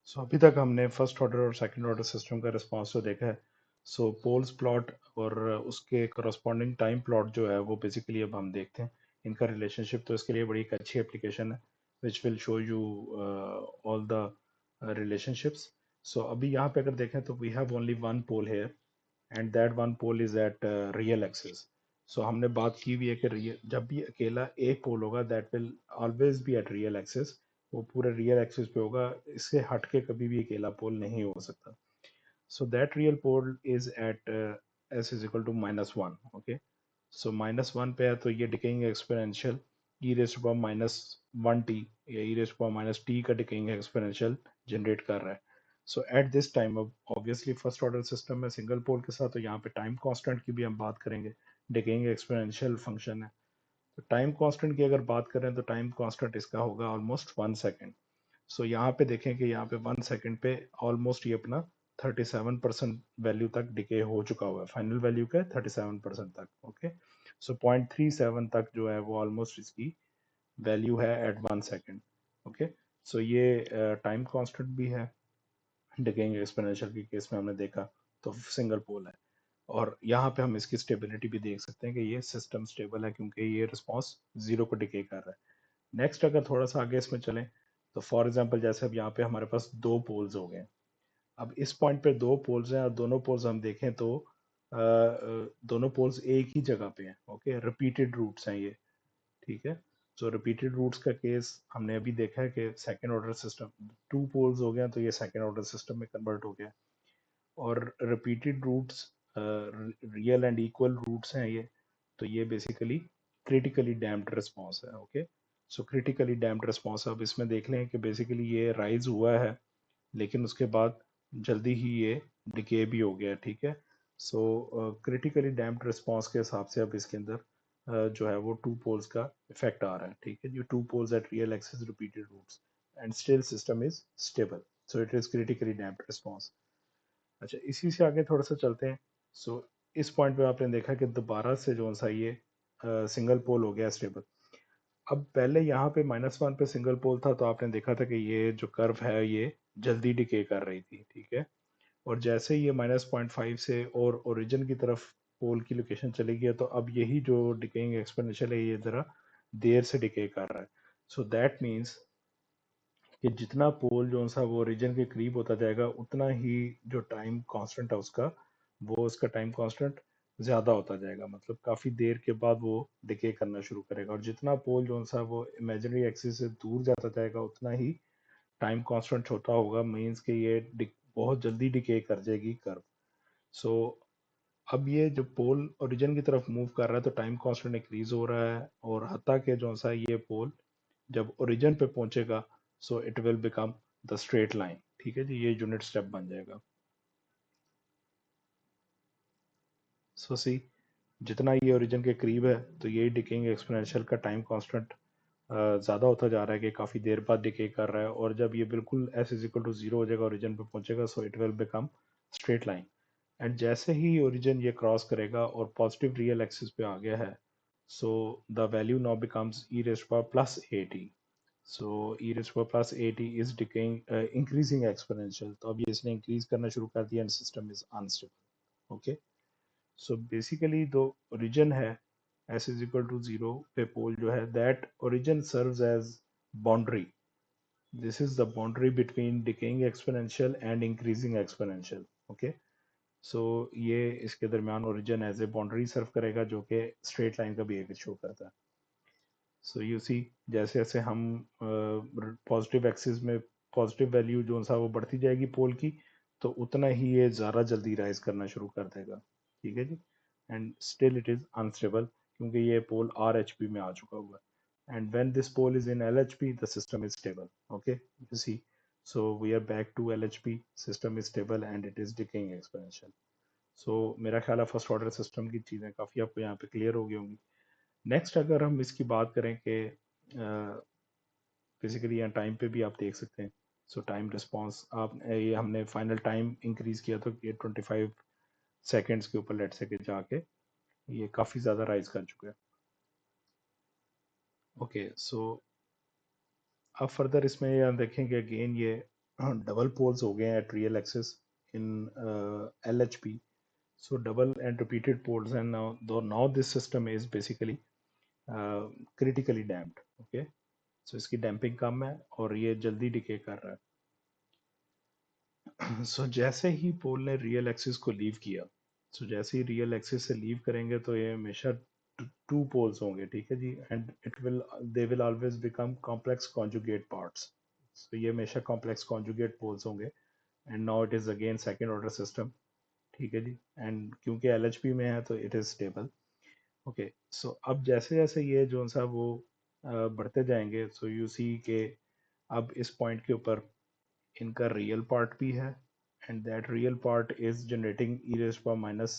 सो अभी तक हमने फर्स्ट ऑर्डर और सेकंड ऑर्डर सिस्टम का रिस्पॉन्स तो देखा है। सो पोल्स प्लॉट और उसके करस्पॉन्डिंग टाइम प्लॉट जो है वो बेसिकली अब हम देखते हैं इनका रिलेशनशिप। तो इसके लिए बड़ी एक अच्छी एप्लीकेशन है which will show you all the relationships. So अभी यहाँ पे अगर देखें तो we have only one pole here and that one pole is at real axis. So हमने बात की हुई है कि जब भी अकेला एक पोल होगा that will always be at real axis, वो पूरे रियल एक्सिस पे होगा, इससे हट के कभी भी अकेला पोल नहीं हो सकता। So that real pole is at s is equal to -1। Okay, so -1 पे है तो ये decaying exponential e raise to power -1t या e raise to power -t का डिकेइंग एक्सपोनेंशियल जनरेट कर रहा है। सो एट दिस टाइम, अब ऑब्वियसली फर्स्ट ऑर्डर सिस्टम में सिंगल पोल के साथ, तो यहाँ पे टाइम कांस्टेंट की भी हम बात करेंगे। डिकेइंग एक्सपोनेंशियल फंक्शन है, तो टाइम कांस्टेंट की अगर बात करें तो टाइम कांस्टेंट इसका होगा ऑलमोस्ट 1 सेकेंड। सो यहाँ पे देखें कि यहाँ पे 1 सेकेंड पे ऑलमोस्ट ये अपना 37% वैल्यू तक डिके हो चुका हुआ है। फाइनल वैल्यू का 37% तक। ओके, सो 0.37 तक जो है वो ऑलमोस्ट इसकी वैल्यू है एट 1 सेकेंड। ओके, सो ये टाइम कांस्टेंट भी है डिकेइंग एक्सपोनेंशियल के केस में हमने देखा, तो सिंगल पोल है। और यहाँ पे हम इसकी स्टेबिलिटी भी देख सकते हैं कि ये सिस्टम स्टेबल है क्योंकि ये रिस्पॉन्स जीरो को डिके कर रहा है। नेक्स्ट अगर थोड़ा सा आगे इसमें चलें तो फॉर एग्जांपल जैसे अब यहाँ पे हमारे पास दो पोल्स हो गए। अब इस पॉइंट पे दो पोल्स हैं और दोनों पोल्स हम देखें तो दोनों पोल्स एक ही जगह पे हैं। ओके, रिपीटेड रूट्स हैं ये। ठीक है, सो रिपीटेड रूट्स का केस हमने अभी देखा है कि second order system, two poles हो गया तो ये सेकेंड ऑर्डर सिस्टम में कन्वर्ट हो गया। और repeated roots real and equal roots हैं ये, तो ये बेसिकली क्रिटिकली डैम्प्ड रिस्पॉन्स है। Okay, so critically damped response, अब इसमें देख लें कि बेसिकली ये राइज हुआ है लेकिन उसके बाद जल्दी ही ये डिके भी हो गया। ठीक है, सो क्रिटिकली डैम्प्ड रिस्पॉन्स के हिसाब से अब इसके अंदर जो है वो टू पोल्स का इफेक्ट आ रहा है। ठीक है, ये two poles at real axis repeated roots and still system is stable, so it is critically damped response. अच्छा, इसी से आगे थोड़ा सा चलते हैं। सो इस पॉइंट पे आपने देखा कि दोबारा से जो सा ये सिंगल पोल हो गया स्टेबल। अब पहले यहाँ पे -1 पे सिंगल पोल था तो आपने देखा था कि ये जो कर्व है ये जल्दी डिके कर रही थी। ठीक है, और जैसे ये -0.5 से और ओरिजिन की तरफ पोल की लोकेशन चली गई है तो अब यही जो डिकेइंग एक्सपोनेंशियल है ये जरा देर से डिके कर रहा है। सो दैट मीन्स कि जितना पोल जो सा वो ओरिजिन के करीब होता जाएगा उतना ही जो टाइम कांस्टेंट है उसका, वो उसका टाइम कांस्टेंट ज्यादा होता जाएगा, मतलब काफी देर के बाद वो डिके करना शुरू करेगा। और जितना पोल जो सा वो इमेजिनरी एक्सिस से दूर जाता जाएगा उतना ही टाइम कांस्टेंट छोटा होगा, मीन्स कि ये बहुत जल्दी डिके कर जाएगी कर्व। सो अब ये जो पोल ओरिजिन की तरफ मूव कर रहा है तो टाइम कांस्टेंट इंक्रीज हो रहा है, और हत्ता के जो सा ये पोल जब ओरिजिन पे पहुंचेगा so it will become the straight line. ठीक है जी, ये यूनिट स्टेप बन जाएगा। सो सी, जितना ये ओरिजिन के करीब है तो ये डिकेइंग एक्सपोनेंशियल का टाइम कांस्टेंट ज़्यादा होता जा रहा है कि काफ़ी देर बाद डिके कर रहा है, और जब ये बिल्कुल S is equal to zero हो जाएगा ओरिजिन पे पहुंचेगा so it will become straight line. And जैसे ही ओरिजिन ये क्रॉस करेगा और पॉजिटिव रियल एक्सिस पे आ गया है so the value now becomes e raise to power plus a t. So e raise to power plus a t is decaying increasing exponential, तो अब ये इसने इंक्रीज करना शुरू कर दिया and system is unstable. Okay, so basically जो origin है s is equal to zero पे पोल जो है that origin serves as boundary. This is the boundary between decaying exponential and increasing exponential. Okay, so ये इसके दरमियान origin as a boundary सर्व करेगा जो कि स्ट्रेट लाइन का बिहेवियर शो करता है। सो यू सी, जैसे जैसे हम पॉजिटिव एक्सिस में पॉजिटिव वैल्यू जो सा वो बढ़ती जाएगी पोल की तो उतना ही ये ज़्यादा जल्दी राइज करना शुरू कर देगा। ठीक है जी, and still it is unstable क्योंकि ये पोल आर एच पी में आ चुका हुआ है। And when this pole is in L H P the system is stable. Okay, you see, so we are back to L H P, system is stable and it is decaying exponential. So मेरा ख्याल है first order system की चीज़ें काफ़ी आपको यहाँ पे clear हो गई होंगी। नेक्स्ट अगर हम इसकी बात करें कि बेसिकली यहाँ टाइम पे भी आप देख सकते हैं। सो टाइम रिस्पांस आप ये हमने फाइनल टाइम इंक्रीज किया तो ये 25 सेकेंड्स के ऊपर लेट से के जाके ये काफ़ी ज़्यादा राइज कर चुका है। ओके, सो अब फर्दर इसमें यहाँ देखेंगे अगेन ये डबल पोल्स हो गए हैं at real axis in LHP. So double and repeated poles, and now this system is basically critically damped. Okay, so इसकी damping कम है और ये जल्दी decay कर रहा है. So जैसे ही पोल ने रियल एक्सिस को लीव किया, so जैसे ही रियल एक्सिस से लीव करेंगे तो ये हमेशा टू पोल्स होंगे, ठीक है जी, and they will always become complex conjugate parts. so ये हमेशा कॉम्प्लेक्स कॉन्जुगेट पोल्स होंगे, and now it is again second order system, ठीक है जी, एंड क्योंकि LHP में है तो it is stable. Okay, so अब जैसे जैसे ये जो सा वो बढ़ते जाएंगे, सो यू सी के अब इस पॉइंट के ऊपर इनका रियल पार्ट भी है, and that real part is generating e raise power minus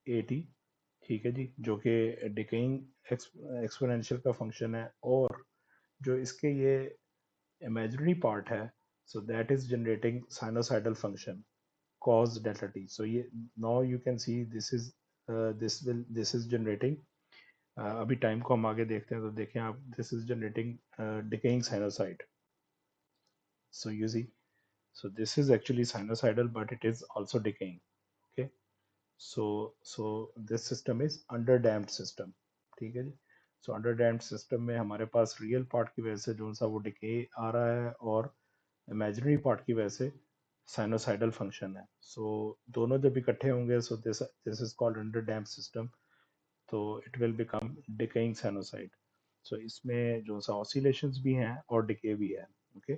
a t, ठीक है जी, जो कि डिकेइंग एक्सपोनेंशियल का फंक्शन है. और जो इसके ये इमेजिनरी पार्ट है, so that is generating sinusoidal function cos delta t. So ये now you can see this is generating. अभी टाइम को हम आगे देखते हैं तो देखें आप, this is generating decaying sinusoid. So you see, so this is actually sinusoidal but it is also decaying. Okay, so this system is under damped system, ठीक है जी. so under damped system में हमारे पास रियल पार्ट की वजह से जो सा वो डिके आ रहा है और इमेजिनरी पार्ट की वजह से साइनोसाइडल फंक्शन है. सो दोनों जब इकट्ठे होंगे, so this is called under damp system, तो it will become decaying sinusoid. So इसमें जो सा ऑसिलेशंस भी हैं और डिके भी है. ओके,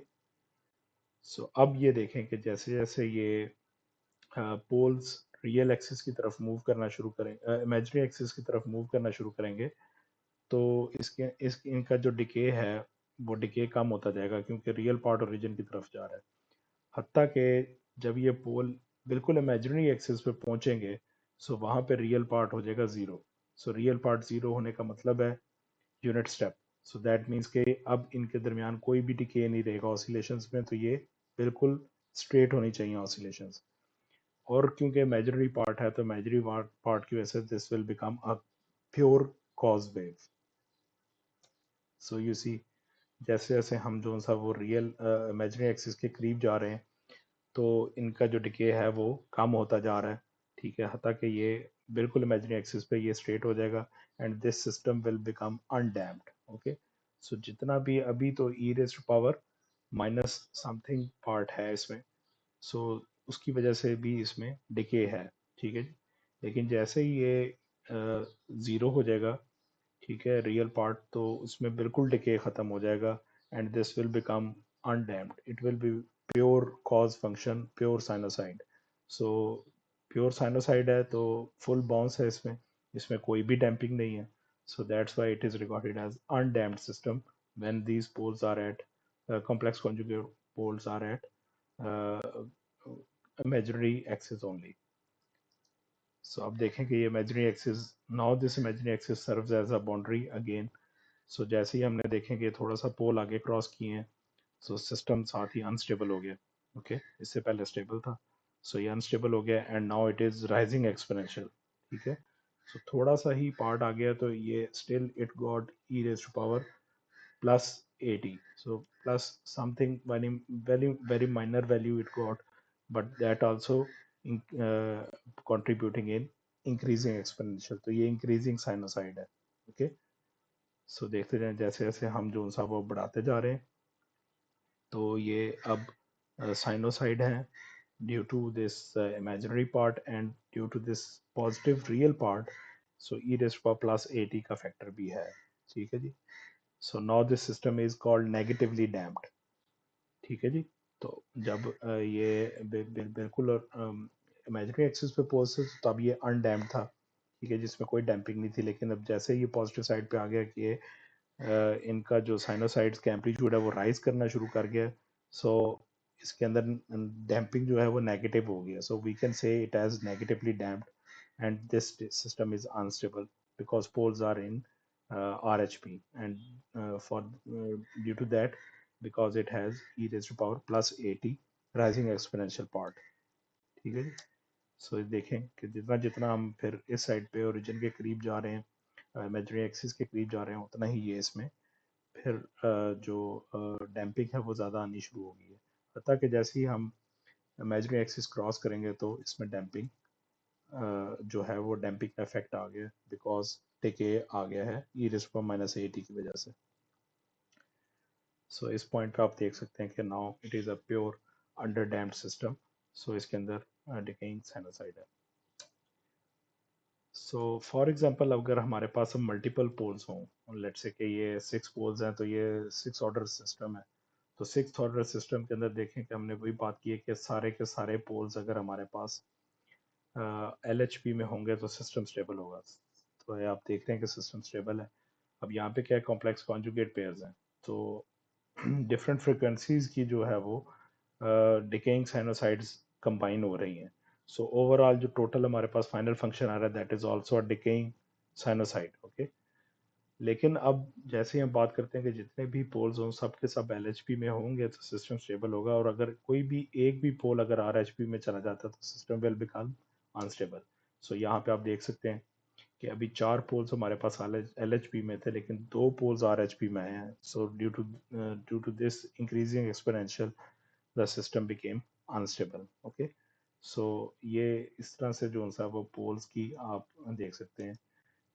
सो अब ये देखें कि जैसे जैसे ये पोल्स रियल एक्सिस की तरफ मूव करना शुरू करें, इमेजिनरी एक्सिस की तरफ मूव करना शुरू करेंगे, तो इस इनका जो डिके है वो डिके कम होता जाएगा क्योंकि रियल पार्ट ओरिजिन की तरफ जा रहा है. हत्ता कि जब ये पोल बिल्कुल इमेजिनरी एक्सिस पे पहुंचेंगे, सो वहां पे रियल पार्ट हो जाएगा zero. So real part zero होने का मतलब है unit step. So that means के अब इनके दरमियान कोई भी डिके नहीं रहेगा ऑसिलेशंस में, तो ये बिल्कुल स्ट्रेट होनी चाहिए ऑसिलेशंस. और क्योंकि इमेजिनरी पार्ट है तो इमेजिनरी पार्ट की वजह से this will become a pure cos wave. So you see, जैसे जैसे हम जो सा वो रियल इमेजिनरी एक्सिस के करीब जा रहे हैं तो इनका जो डिके है वो कम होता जा रहा है, ठीक है, हता कि ये बिल्कुल इमेजिनरी एक्सिस पे ये स्ट्रेट हो जाएगा and this system will become undamped. Okay, so जितना भी अभी तो e raised power minus something part है इसमें, सो उसकी वजह से भी इसमें डिके है, ठीक है जी. लेकिन जैसे ही ये ज़ीरो हो जाएगा, ठीक है, रियल पार्ट, तो उसमें बिल्कुल डिके ख़त्म हो जाएगा and this will become undamped. It will be pure cause function, pure sinusoid. So pure sinusoid है तो फुल बाउंस है इसमें, इसमें कोई भी डैम्पिंग नहीं है. So that's why it is recorded as undamped system when these poles are at complex conjugate poles are at imaginary axis only. So अब देखें कि ये imaginary axis, now this imaginary axis serves as a boundary again. So जैसे ही हमने देखें कि थोड़ा सा पोल आगे क्रॉस किए हैं, सो सिस्टम साथ ही अनस्टेबल हो गया. ओके, इससे पहले स्टेबल था, सो ये अनस्टेबल हो गया and now it is rising exponential, ठीक है. सो थोड़ा सा ही पार्ट आ गया तो ये still it got e raise to power plus 80. So plus something very minor value it got, but that also uh, contributing in increasing exponential. तो ये increasing sinusoid है. ओके, सो देखते जाएं जैसे जैसे हम जो सा वो बढ़ाते जा रहे हैं तो ये अब साइनोसाइड है due to this imaginary part and due to this positive real part. So e raise power plus 80 का फैक्टर भी है, ठीक है जी. So now this system is called negatively damped, ठीक है जी. तो जब ये बिल्कुल इमेजिनरी एक्सिस पे पहुंचे तब ये अनडैम्प्ड था, ठीक है, जिसमें कोई डैम्पिंग नहीं थी. लेकिन अब जैसे ये पॉजिटिव साइड पे आ गया कि ये इनका जो साइनोसाइड्स का एम्पलीट्यूड है वो राइज करना शुरू कर गया, सो इसके अंदर डैम्पिंग जो है वो नेगेटिव हो गया. So we can say it as negatively damped and this system is unstable because poles are in RHP, and for due to that, because it has e raised to power plus 80 rising exponential part, ठीक है जी. सो देखें कि जितना जितना हम फिर इस साइड पे ओरिजिन के करीब जा रहे हैं, इमेजिनरी एक्सिस के करीब जा रहे हैं, उतना ही ये इसमें फिर जो डैम्पिंग है वो ज़्यादा आनी शुरू हो गई है. हत्ता कि जैसे ही हम इमेजिनरी एक्सिस क्रॉस करेंगे तो इसमें डैम्पिंग जो है वो डैम्पिंग का इफेक्ट आ गया बिकॉज टेके आ गया है ई rays power minus A T की वजह से। सो इस पॉइंट पे आप देख सकते हैं कि now it is a pure under damped system. So इसके अंदर डिकेइंग साइनोसाइड है। सो फॉर एग्जांपल अगर हमारे पास अब मल्टीपल पोल्स हों, लेट्स से कि ये 6 पोल्स हैं तो ये 6 ऑर्डर सिस्टम है। तो 6 ऑर्डर सिस्टम के अंदर देखें कि हमने वही बात की है कि सारे के सारे पोल्स अगर हमारे पास एल एच पी में होंगे तो सिस्टम स्टेबल होगा। तो ये आप देख रहे हैं कि सिस्टम स्टेबल है। अब यहाँ पे क्या है, कॉम्प्लेक्स कॉन्जुगेट पेयर्स हैं। तो डिफरेंट फ्रिक्वेंसीज की जो है वो डिकेइंग साइनोसाइड्स कंबाइन हो रही हैं। सो ओवरऑल जो टोटल हमारे पास फाइनल फंक्शन आ रहा है that is also a decaying sinusoid. Okay, लेकिन अब जैसे ही हम बात करते हैं कि जितने भी पोल्स हों सब के सब एलएचपी में होंगे तो सिस्टम स्टेबल होगा, और अगर कोई भी एक भी पोल अगर आरएचपी में चला जाता है तो सिस्टम विल बिकम अनस्टेबल। सो यहाँ पे आप देख सकते हैं कि अभी 4 पोल्स हमारे पास एल एच पी में थे लेकिन 2 पोल्स आर एच पी में आए हैं। So due to this increasing exponential the system became unstable. Okay, so ये इस तरह से जो सा वो पोल्स की आप देख सकते हैं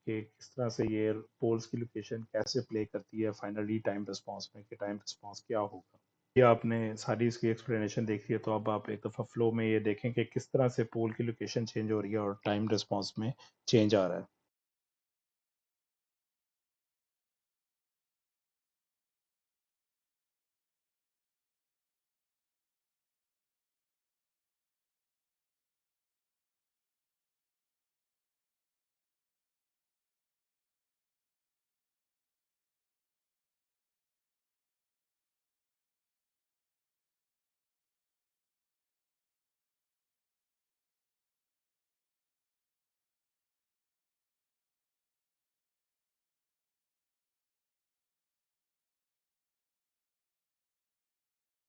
कि किस तरह से ये पोल्स की लोकेशन कैसे प्ले करती है फाइनली टाइम रिस्पांस में, कि टाइम रिस्पांस क्या होगा। ये आपने सारी इसकी एक्सप्लेनेशन देखी है, तो अब आप एक दफ़ा फ्लो में ये देखें कि किस तरह से पोल की लोकेशन चेंज हो रही है और टाइम रिस्पांस में चेंज आ रहा है।